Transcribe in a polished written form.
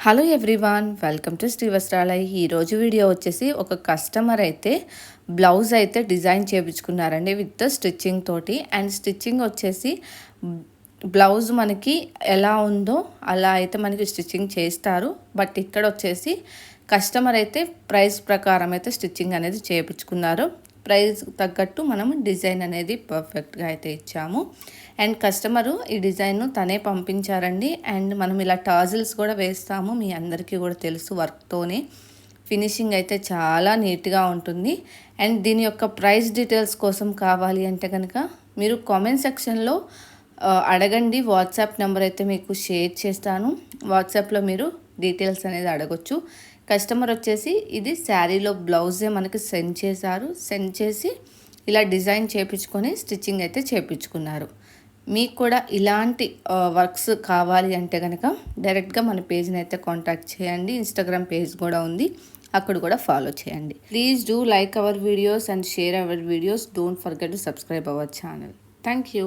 Hello everyone, welcome to Sri Vastralaya. ఈరోజు video వచ్చేసి ఒక కస్టమర్ అయితే బ్లౌజ్ అయితే డిజైన్ చేయించుకున్నారండి విత్ స్టిచ్చింగ్ తోటి. అండ్ స్టిచ్చింగ్ వచ్చేసి బ్లౌజ్ మనకి ఎలా ఉందో అలా అయితే మనకి స్టిచ్చింగ్ చేస్తారు. బట్ ఇక్కడ వచ్చేసి కస్టమర్ అయితే ప్రైస్ ప్రకారం అయితే స్టిచ్చింగ్ అనేది చేయించుకున్నారు. ప్రైస్ తగ్గట్టు మనం డిజైన్ అనేది పర్ఫెక్ట్గా అయితే ఇచ్చాము. అండ్ కస్టమరు ఈ డిజైన్ను తనే పంపించారండి. అండ్ మనం ఇలా టాజిల్స్ కూడా వేస్తాము, మీ అందరికీ కూడా తెలుసు. వర్క్తోనే ఫినిషింగ్ అయితే చాలా నీట్గా ఉంటుంది. అండ్ దీని యొక్క ప్రైస్ డీటెయిల్స్ కోసం కావాలి అంటే కనుక మీరు కామెంట్ సెక్షన్లో అడగండి. వాట్సాప్ నెంబర్ అయితే మీకు షేర్ చేస్తాను. వాట్సాప్లో మీరు డీటెయిల్స్ అనేది అడగొచ్చు. కస్టమర్ వచ్చేసి ఇది శారీలో బ్లౌజే మనకి సెండ్ చేశారు. సెండ్ చేసి ఇలా డిజైన్ చేయించుకొని స్టిచ్చింగ్ అయితే చేయించుకున్నారు. మీకు కూడా ఇలాంటి వర్క్స్ కావాలి అంటే కనుక డైరెక్ట్గా మన పేజ్ని అయితే కాంటాక్ట్ చేయండి. ఇన్స్టాగ్రామ్ పేజ్ కూడా ఉంది, అక్కడ కూడా ఫాలో చేయండి. Please do like our videos and share our videos. Don't forget to subscribe our channel. Thank you.